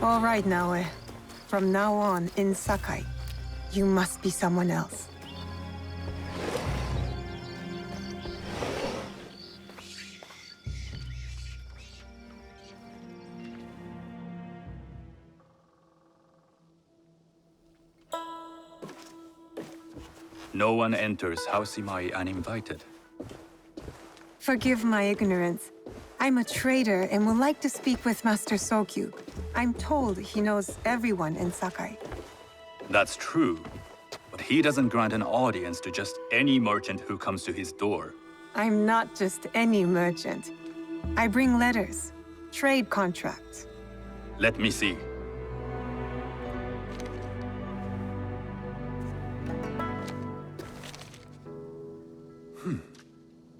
All right, Naoe. From now on, in Sakai, you must be someone else. No one enters House Imai uninvited. Forgive my ignorance. I'm a trader and would like to speak with Master Sokyu. I'm told he knows everyone in Sakai. That's true, but he doesn't grant an audience to just any merchant who comes to his door. I'm not just any merchant. I bring letters, trade contracts. Let me see.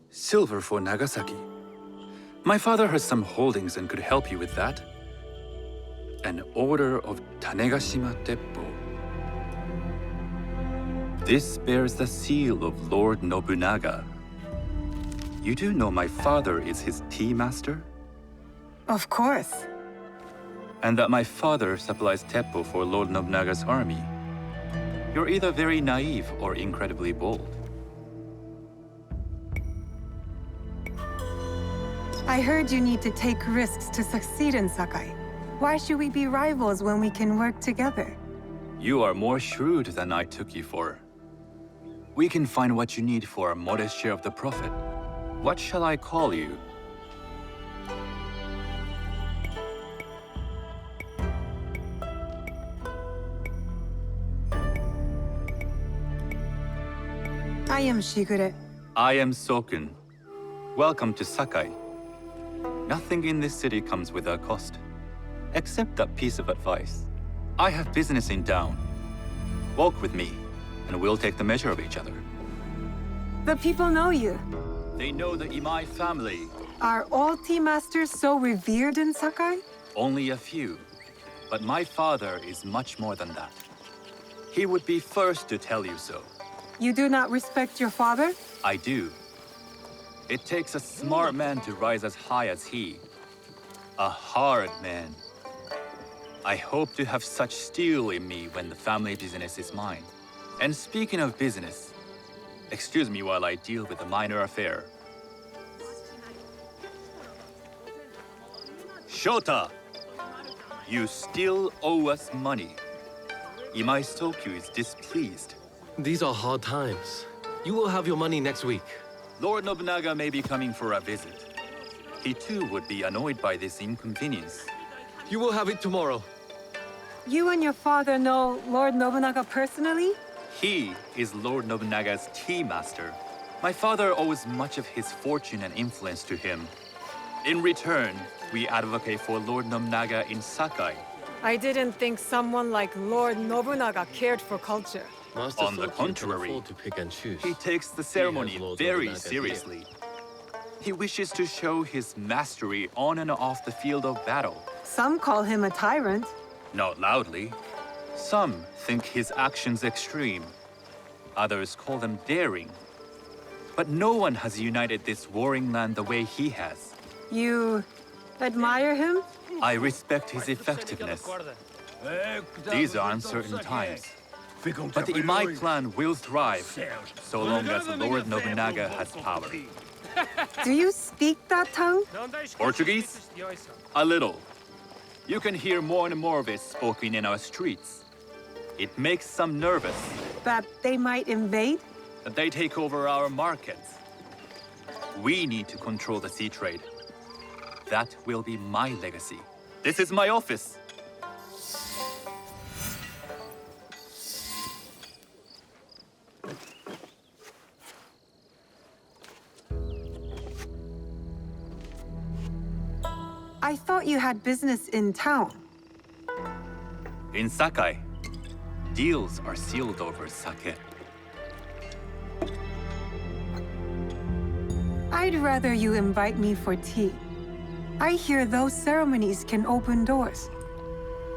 Silver for Nagasaki. My father has some holdings and could help you with that. An order of Tanegashima Teppo. This bears the seal of Lord Nobunaga. You do know my father is his tea master? Of course. And that my father supplies Teppo for Lord Nobunaga's army. You're either very naive or incredibly bold. I heard you need to take risks to succeed in Sakai. Why should we be rivals when we can work together? You are more shrewd than I took you for. We can find what you need for a modest share of the profit. What shall I call you? I am Shigure. I am Sokun. Welcome to Sakai. Nothing in this city comes without cost. Except that piece of advice. I have business in town. Walk with me, and we'll take the measure of each other. The people know you. They know the Imai family. Are all tea masters so revered in Sakai? Only a few. But my father is much more than that. He would be first to tell you so. You do not respect your father? I do. It takes a smart man to rise as high as he. A hard man. I hope to have such steel in me when the family business is mine. And speaking of business, excuse me while I deal with a minor affair. Shota! You still owe us money. Imai Sokyu is displeased. These are hard times. You will have your money next week. Lord Nobunaga may be coming for a visit. He too would be annoyed by this inconvenience. You will have it tomorrow. You and your father know Lord Nobunaga personally? He is Lord Nobunaga's tea master. My father owes much of his fortune and influence to him. In return, we advocate for Lord Nobunaga in Sakai. I didn't think someone like Lord Nobunaga cared for culture. Master On the Sokyu can contrary, afford to pick and choose. He takes the ceremony Lord very Nobunaga seriously. He wishes to show his mastery on and off the field of battle. Some call him a tyrant. Not loudly. Some think his actions extreme. Others call them daring. But no one has united this warring land the way he has. You admire him? I respect his effectiveness. These are uncertain times. But the Imai clan will thrive, so long as Lord Nobunaga has power. Do you speak that tongue? Portuguese? A little. You can hear more and more of it spoken in our streets. It makes some nervous That they might invade? that they take over our markets. We need to control the sea trade. That will be my legacy. This is my office. I thought you had business in town. In Sakai, deals are sealed over sake. I'd rather you invite me for tea. I hear those ceremonies can open doors.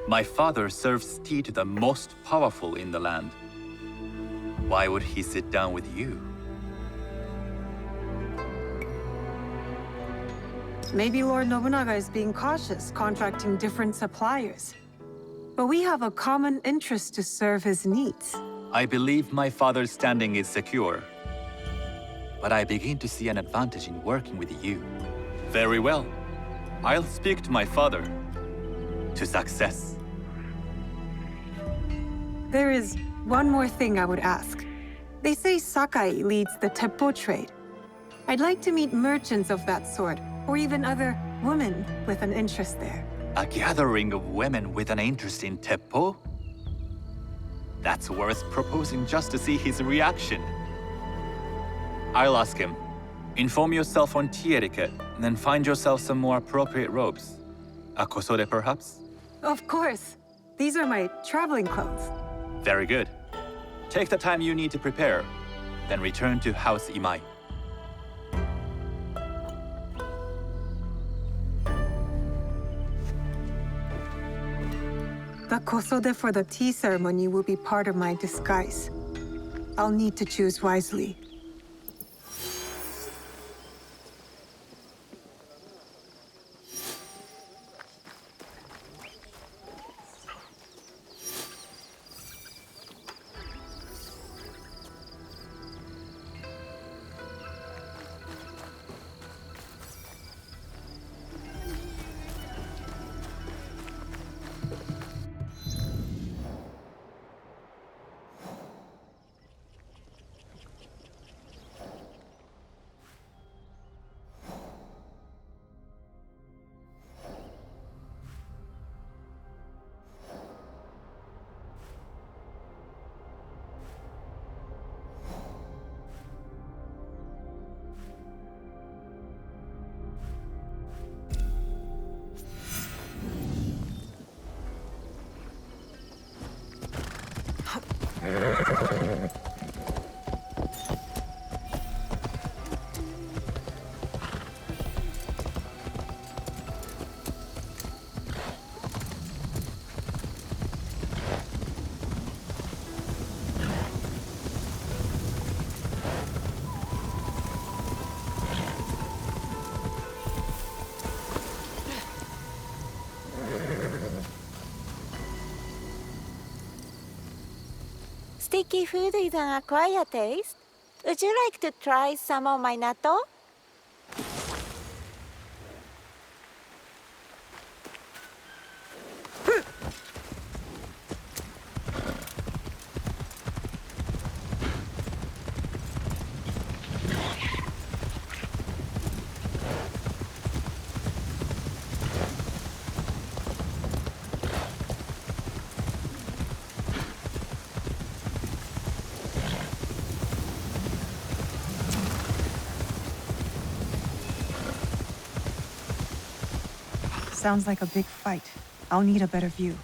My father serves tea to the most powerful in the land. Why would he sit down with you? Maybe Lord Nobunaga is being cautious, contracting different suppliers. but we have a common interest to serve his needs. I believe my father's standing is secure. But I begin to see an advantage in working with you. Very well. I'll speak to my father. To success. There is one more thing I would ask. They say Sakai leads the Teppo trade. I'd like to meet merchants of that sort, or even other women with an interest there. A gathering of women with an interest in Teppo? That's worth proposing just to see his reaction. I'll ask him. Inform yourself on tea etiquette, and then find yourself some more appropriate robes. A kosode, perhaps? Of course. These are my traveling clothes. Very good. Take the time you need to prepare, then return to House Imai. The kosode for the tea ceremony will be part of my disguise. I'll need to choose wisely. Sticky food is an acquired taste. Would you like to try some of my natto? Sounds like a big fight. I'll need a better view.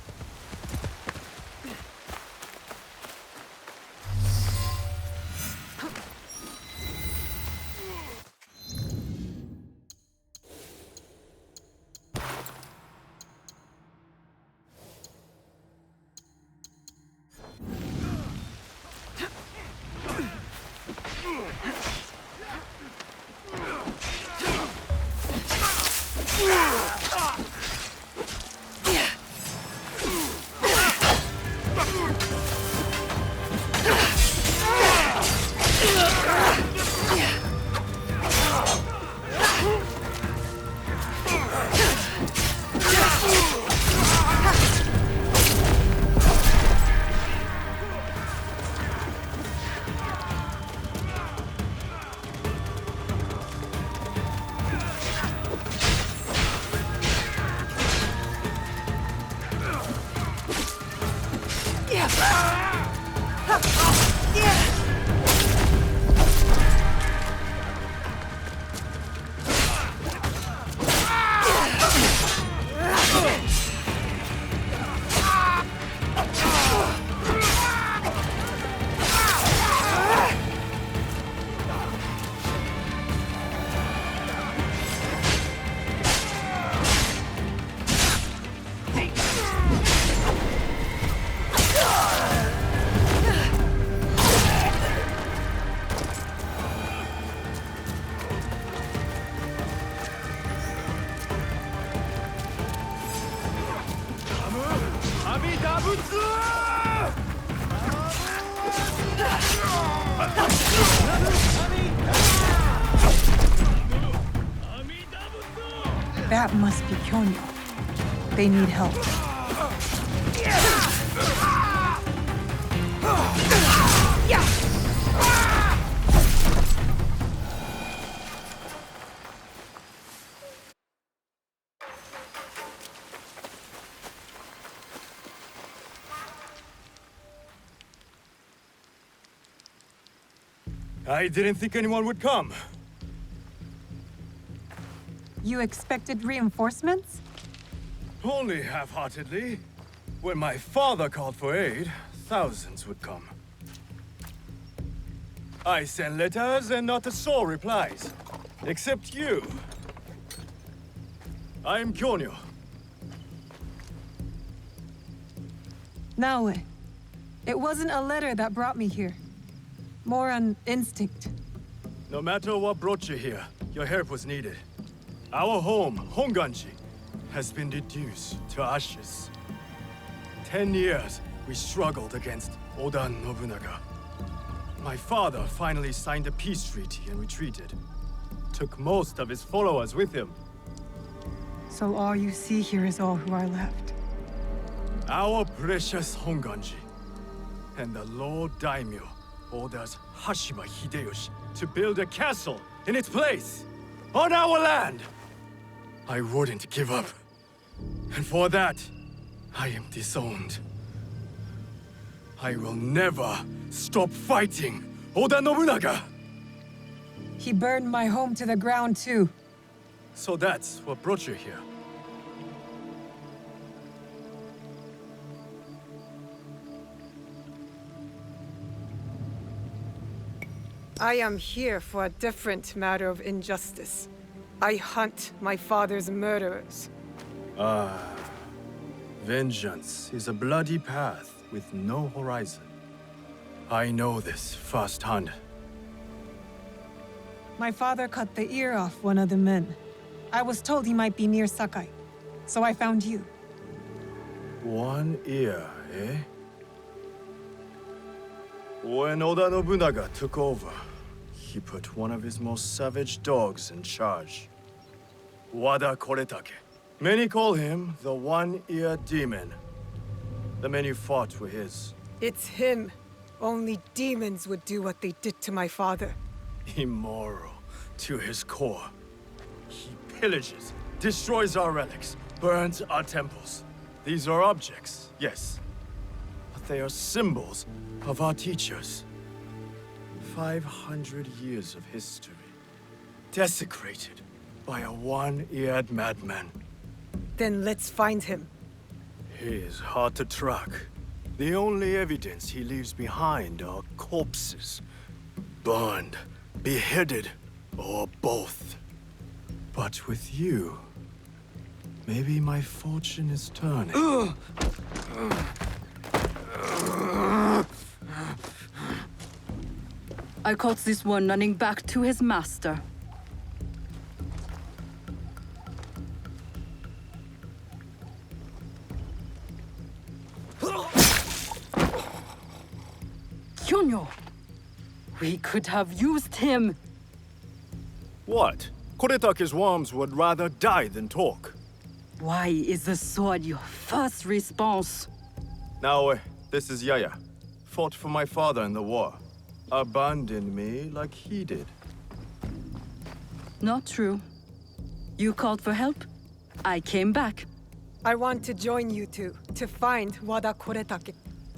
That must be Kyonyo. They need help. I didn't think anyone would come. You expected reinforcements? Only half-heartedly. When my father called for aid, thousands would come. I sent letters and not a soul replies. Except you. I am Kyonyo. Naoe, it wasn't a letter that brought me here. More an instinct. No matter what brought you here, your help was needed. Our home, Honganji, has been reduced to ashes. 10 years, we struggled against Oda Nobunaga. My father finally signed a peace treaty and retreated. Took most of his followers with him. So all you see here is all who are left. Our precious Honganji. And the Lord Daimyo orders Hashima Hideyoshi to build a castle in its place, on our land. I wouldn't give up. And for that, I am disowned. I will never stop fighting Oda Nobunaga! He burned my home to the ground too. So that's what brought you here. I am here for a different matter of injustice. I hunt my father's murderers. Vengeance is a bloody path with no horizon. I know this firsthand. My father cut the ear off one of the men. I was told he might be near Sakai, so I found you. One ear, eh? When Oda Nobunaga took over, he put one of his most savage dogs in charge. Wada Koretake. Many call him the One-Ear Demon. The men you fought were his. It's him. Only demons would do what they did to my father. Immoral to his core. He pillages, destroys our relics, burns our temples. These are objects, yes. But they are symbols of our teachers. 500 years of history. Desecrated by a one-eared madman. Then let's find him. He is hard to track. The only evidence he leaves behind are corpses. Burned, beheaded, or both. But with you, maybe my fortune is turning. I caught this one running back to his master. Kyonyo! We could have used him! What? Koretake's worms would rather die than talk. Why is the sword your first response? Now, this is Yaya. Fought for my father in the war. Abandoned me like he did. Not true. You called for help. I came back. I want to join you two to find Wada Koretake.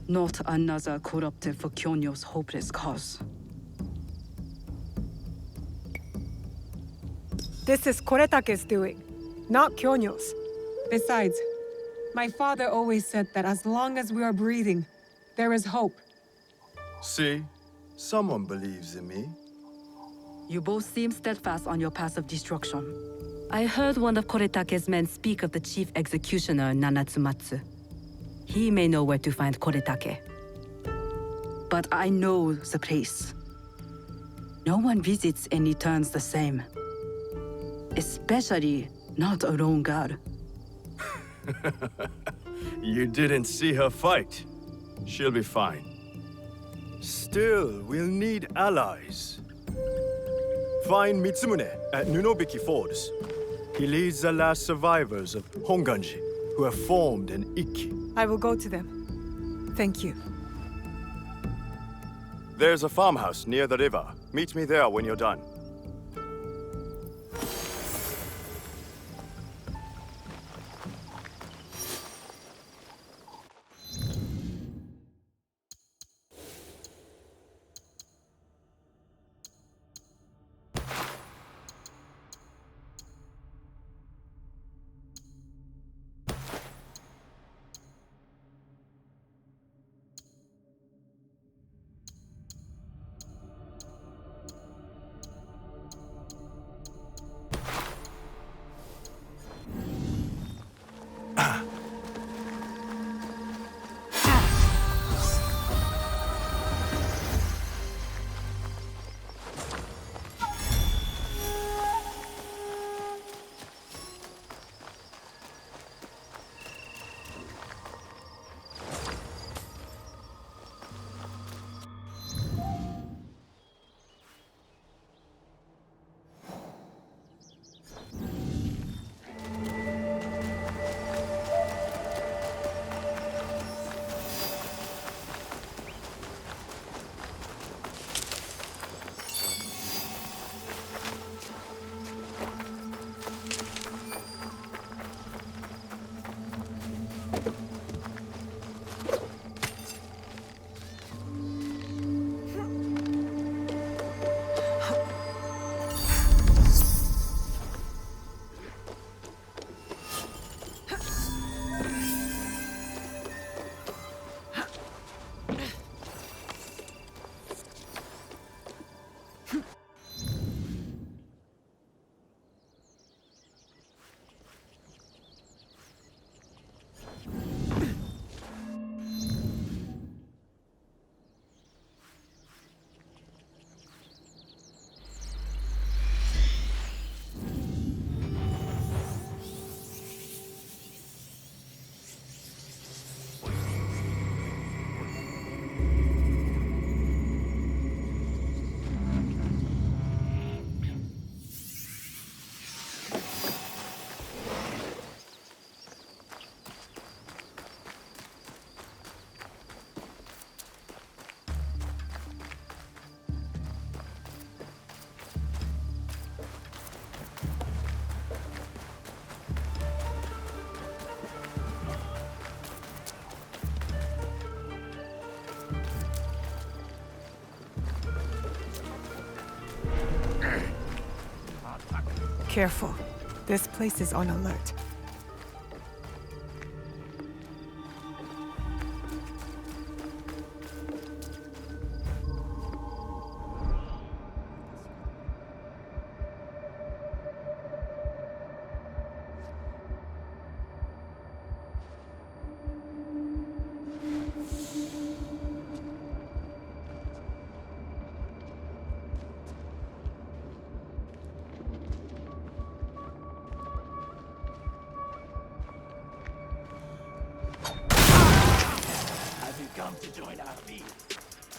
Not another corrupted for Kyonyo's hopeless cause. This is Koretake's doing, not Kyonyo's. Besides, my father always said that as long as we are breathing, there is hope. See? Someone believes in me. You both seem steadfast on your path of destruction. I heard one of Koretake's men speak of the chief executioner, Nanatsumatsu. He may know where to find Koretake. But I know the place. No one visits and returns the same. Especially not a lone guard. You didn't see her fight. She'll be fine. Still, we'll need allies. Find Mitsumune at Nunobiki Fords. He leads the last survivors of Honganji, who have formed an Ikki. I will go to them. Thank you. There's a farmhouse near the river. Meet me there when you're done. Careful. This place is on alert.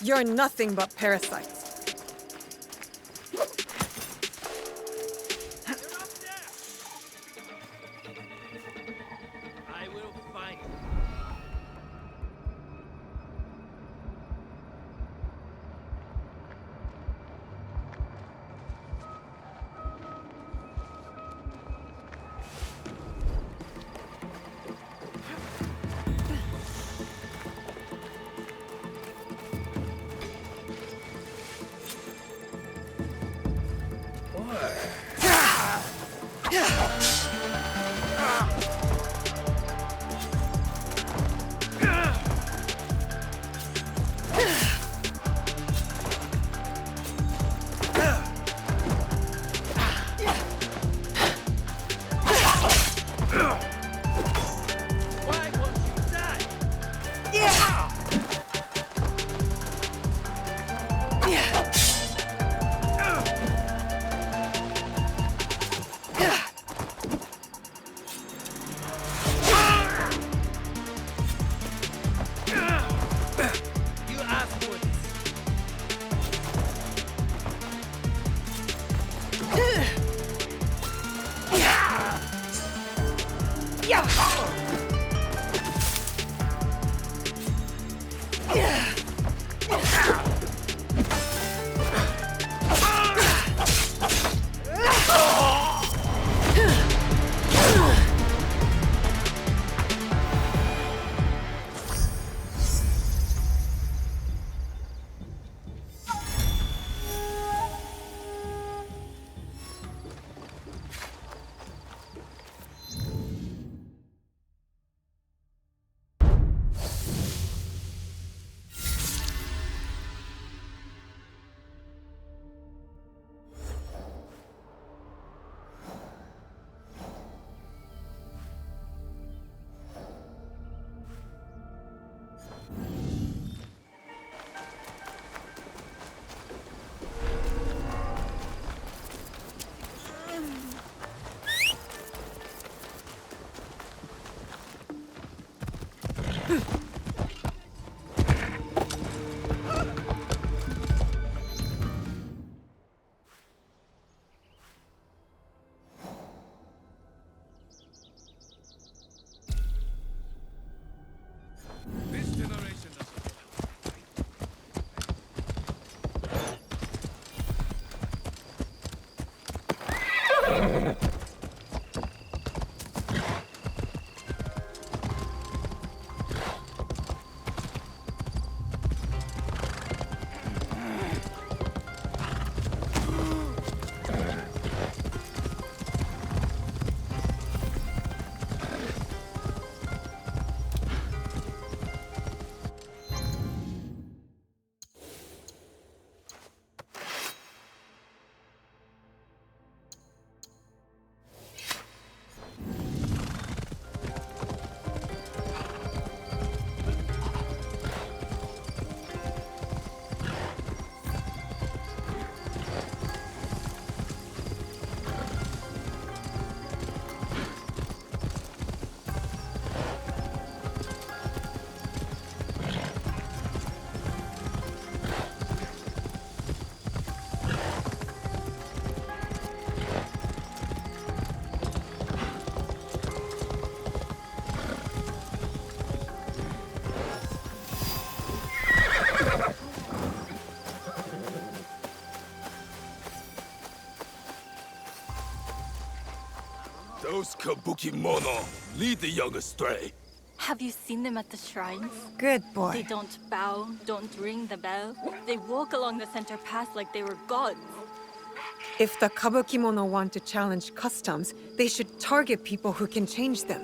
You're nothing but parasites. I will find you. Those Kabukimono lead the young astray. Have you seen them at the shrines? Good They boy. don't bow, don't ring the bell. They walk along the center path like they were gods. If the Kabukimono want to challenge customs, they should target people who can change them.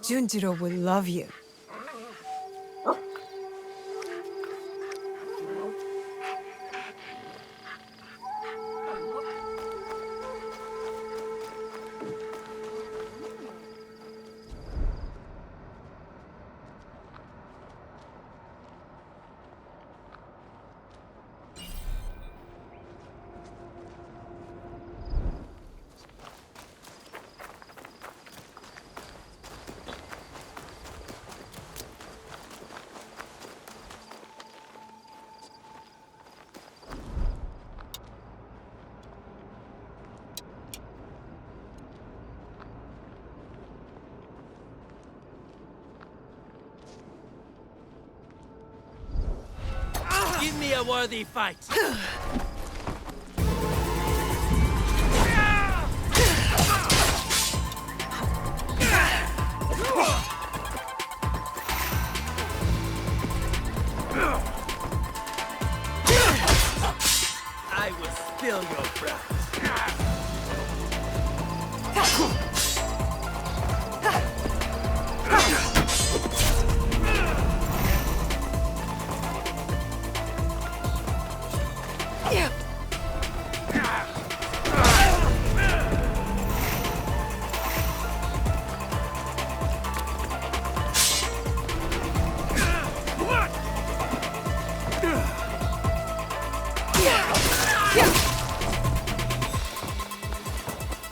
Junjiro would love you. Give me a worthy fight. I will spill your breath.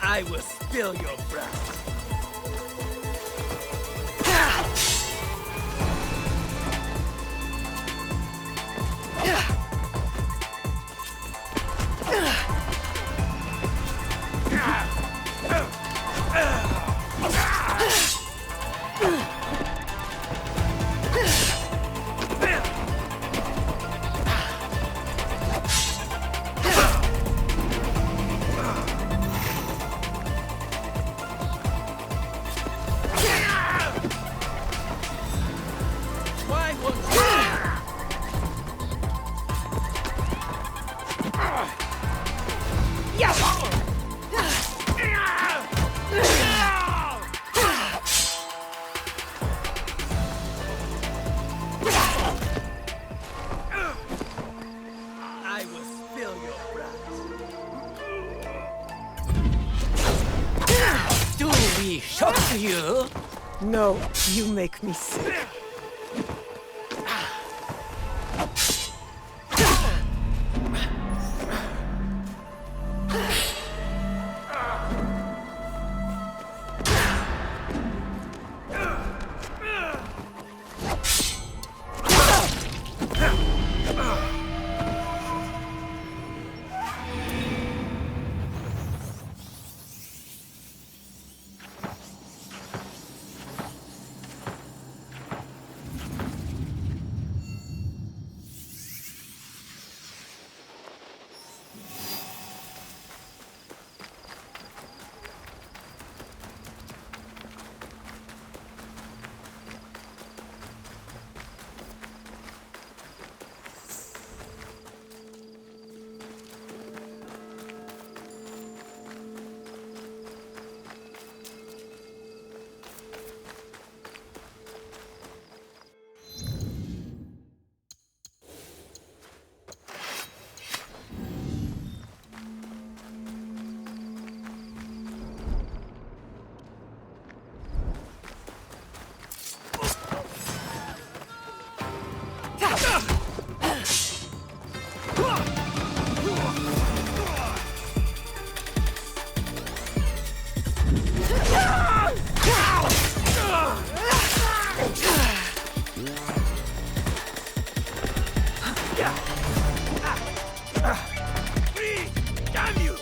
I will spill your breath. Why won't I will spill your breath. Do we shock you? No, you make me sick. Damn you!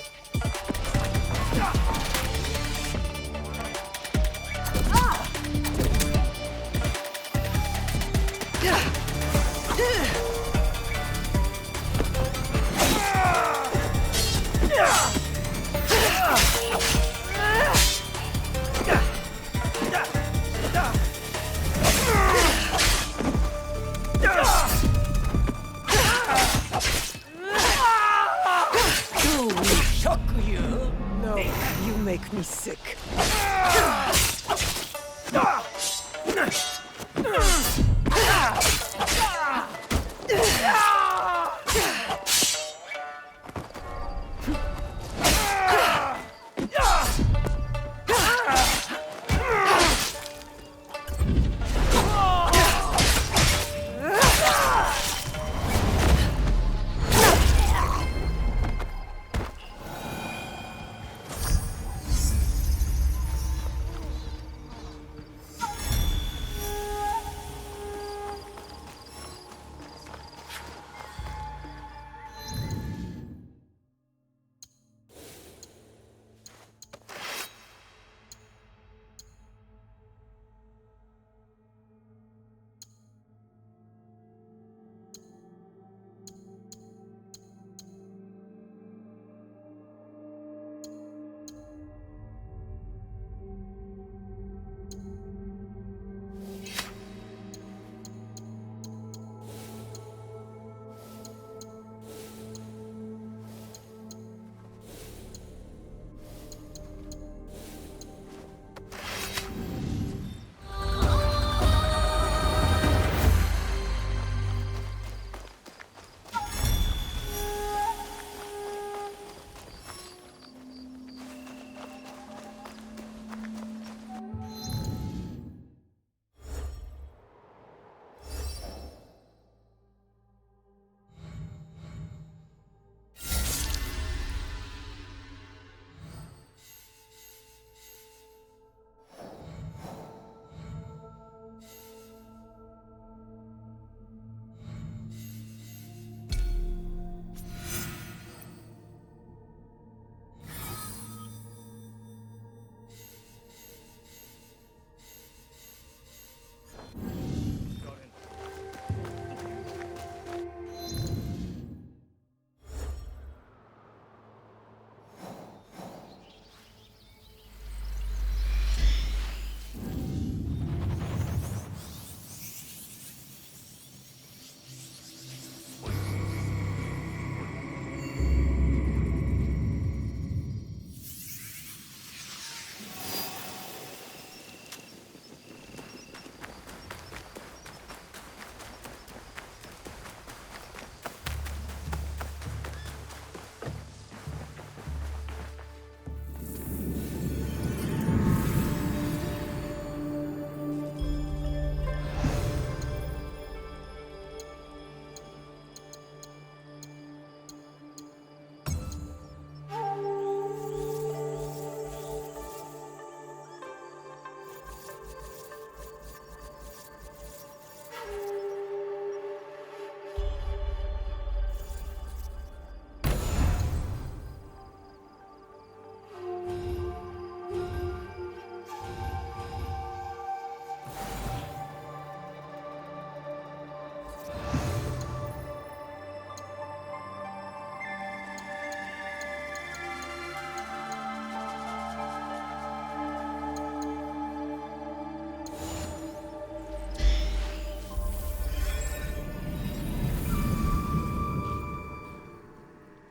make me sick.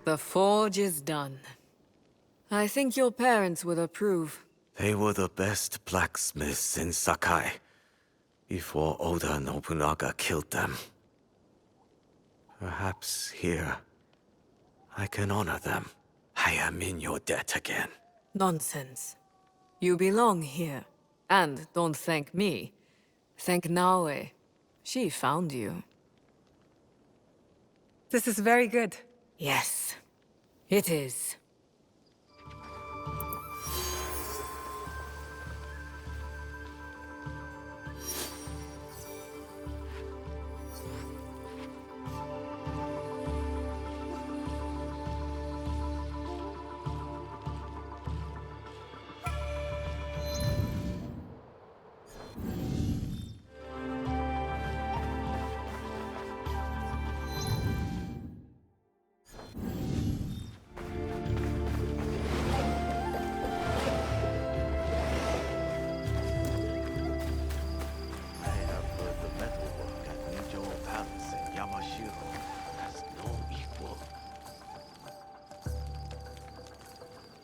The forge is done. I think your parents will approve. They were the best blacksmiths in Sakai before Oda Nobunaga killed them. Perhaps here, I can honor them. I am in your debt again. Nonsense. You belong here. And don't thank me. Thank Naoe. She found you. This is very good. Yes, it is.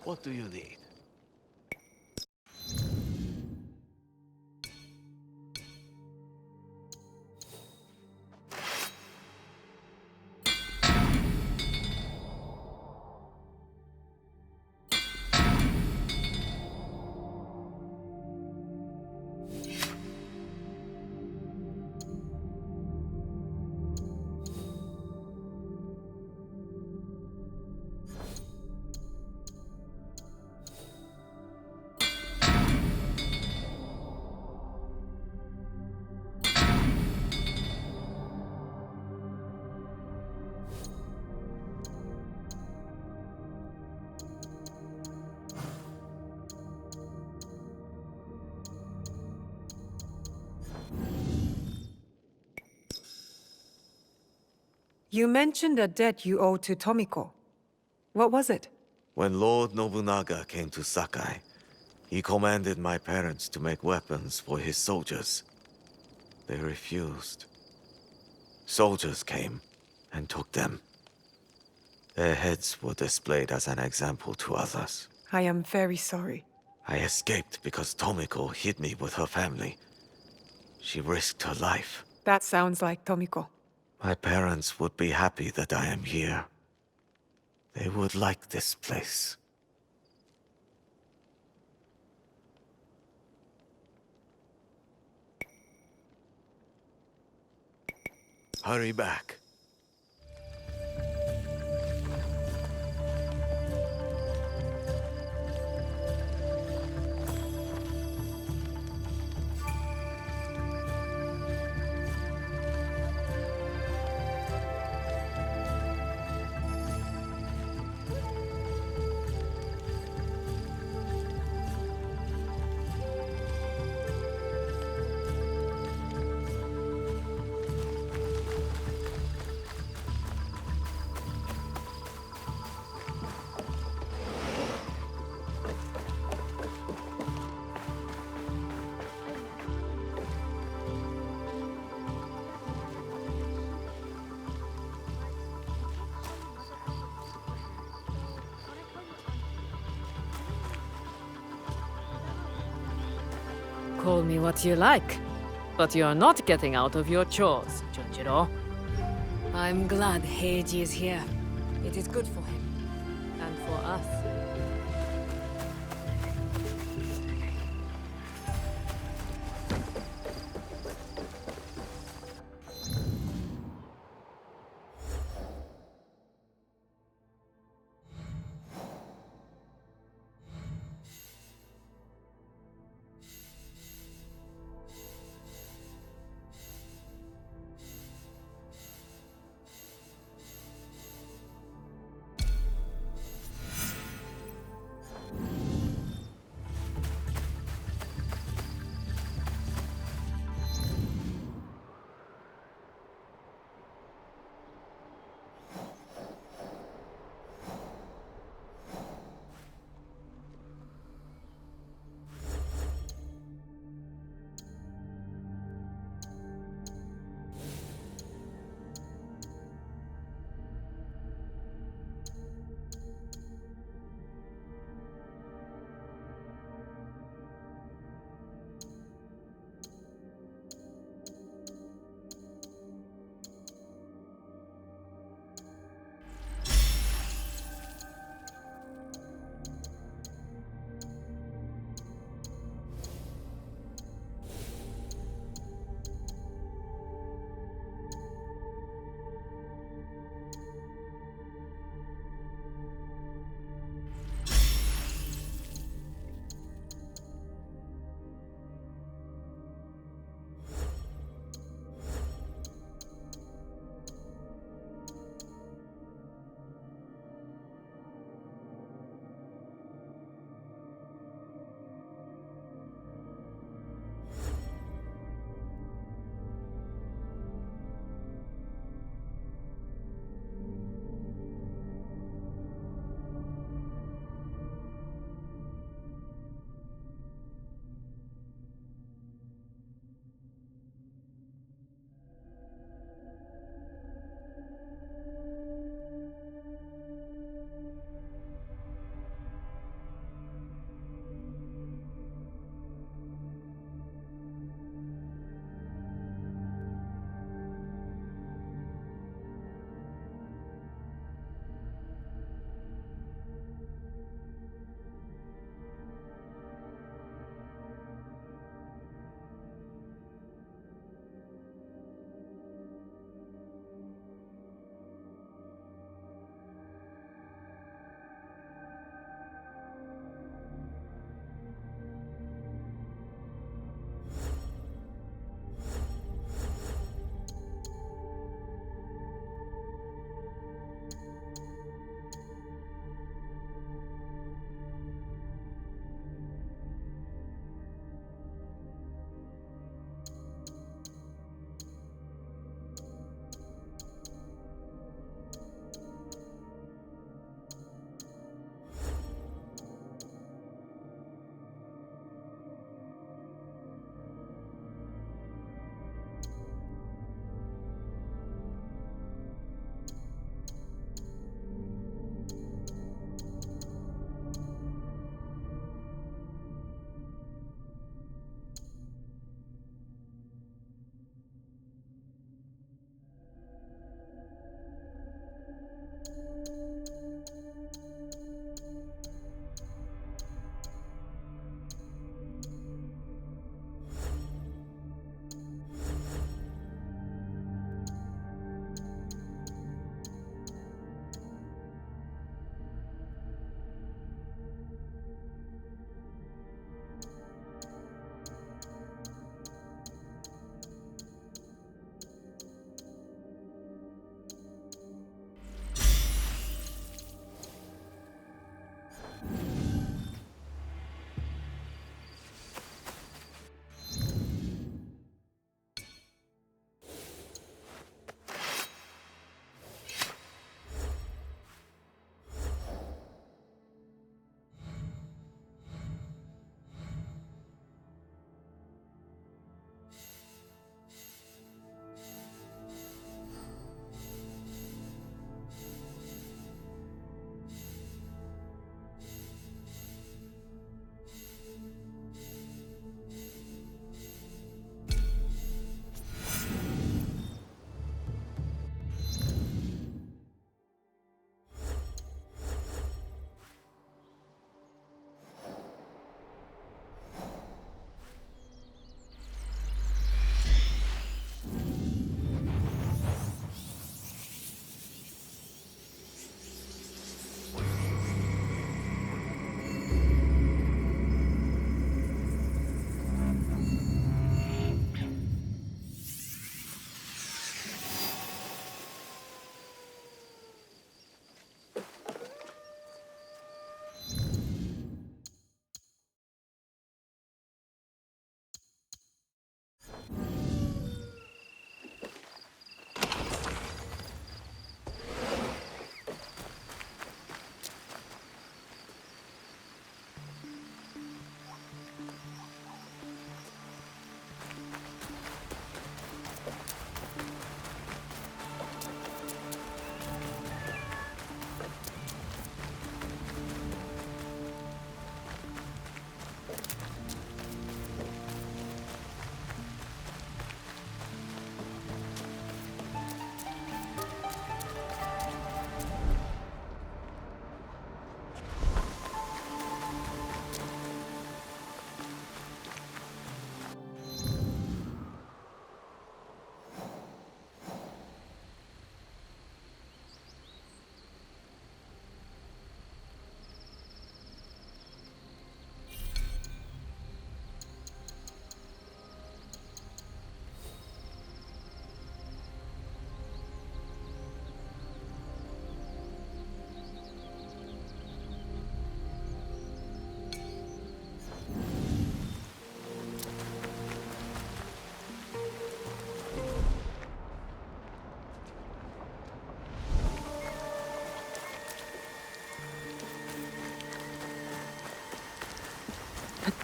What do you need? You mentioned a debt you owe to Tomiko. What was it? When Lord Nobunaga came to Sakai, he commanded my parents to make weapons for his soldiers. They refused. Soldiers came and took them. Their heads were displayed as an example to others. I am very sorry. I escaped because Tomiko hid me with her family. She risked her life. That sounds like Tomiko. My parents would be happy that I am here. They would like this place. Hurry back. Call me what you like, but you're not getting out of your chores, Junjiro. I'm glad Heiji is here. It is good for him. And for us.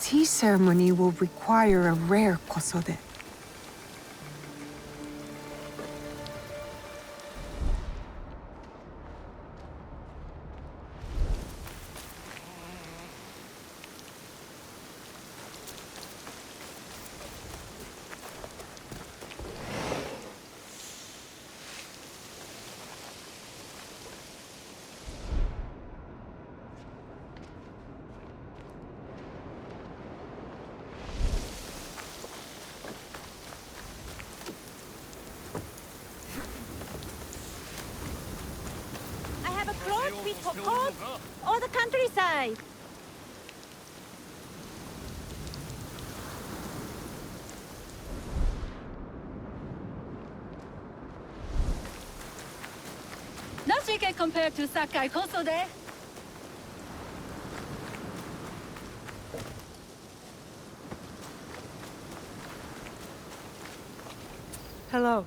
tea ceremony will require a rare kosode. I have a cloth with cold or the countryside. Nothing can compare to Sakai Kosode. Hello.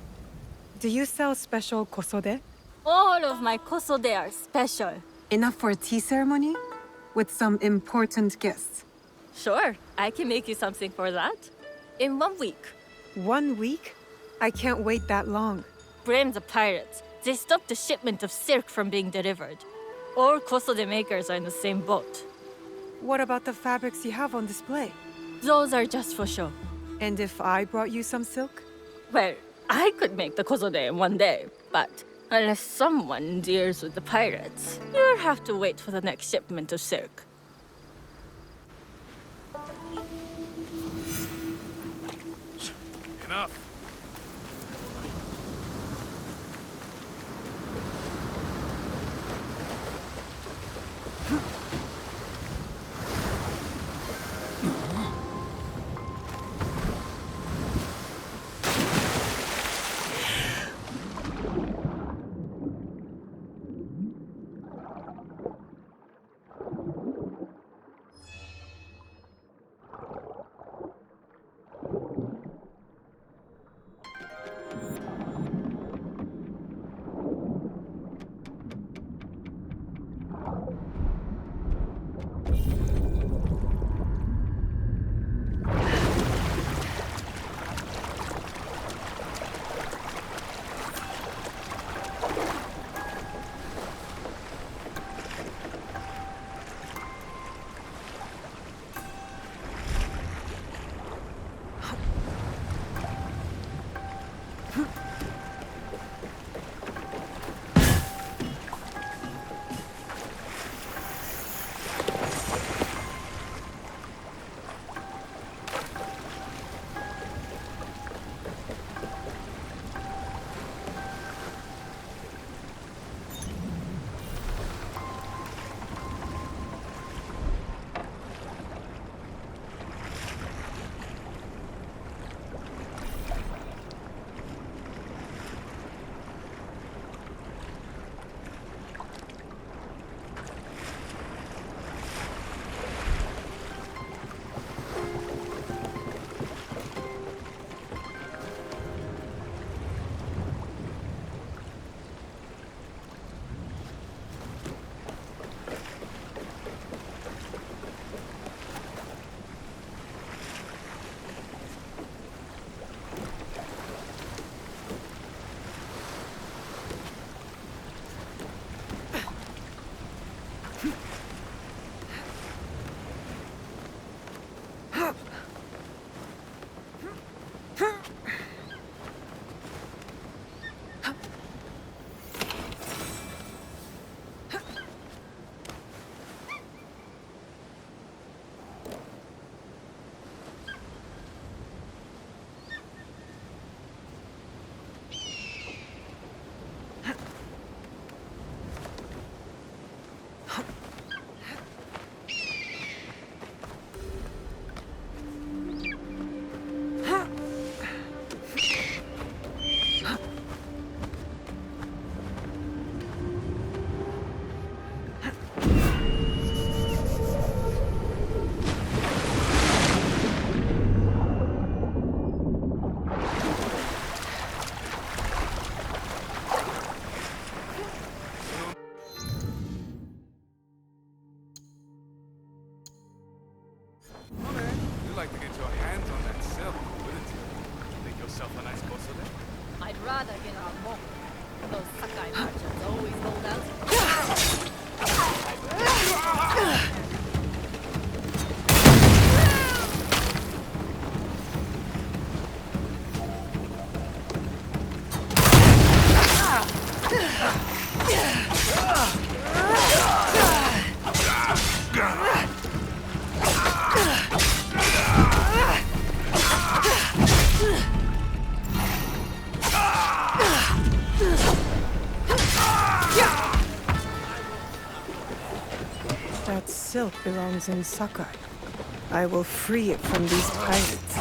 Do you sell special kosode? All of my kosode are special. Enough for a tea ceremony? With some important guests. Sure, I can make you something for that. In 1 week. 1 week? I can't wait that long. Blame the pirates. They stopped the shipment of silk from being delivered. All kosode makers are in the same boat. What about the fabrics you have on display? Those are just for show. And if I brought you some silk? Well, I could make the kosode in 1 day, but unless someone deals with the pirates, you'll have to wait for the next shipment of silk. Enough. I'd rather get our monk. Those Sakai merchants always hold out. That silk belongs in Sakai. I will free it from these pirates.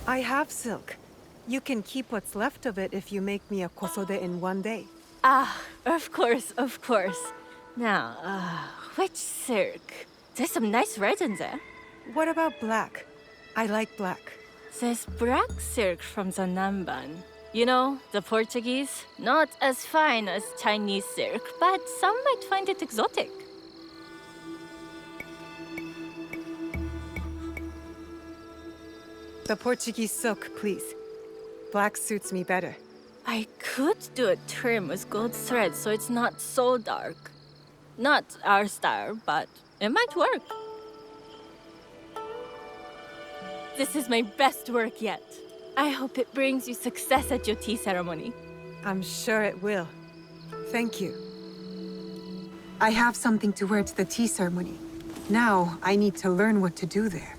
I have silk. You can keep what's left of it if you make me a kosode in one day. Ah, of course, of course. Now, which silk? There's some nice red in there. What about black? I like black. There's black silk from the Namban. You know, the Portuguese. Not as fine as Chinese silk, but some might find it exotic. The Portuguese silk, please. Black suits me better. I could do a trim with gold thread so it's not so dark. Not our style, but it might work. This is my best work yet. I hope it brings you success at your tea ceremony. I'm sure it will. Thank you. I have something to wear to the tea ceremony. Now, I need to learn what to do there.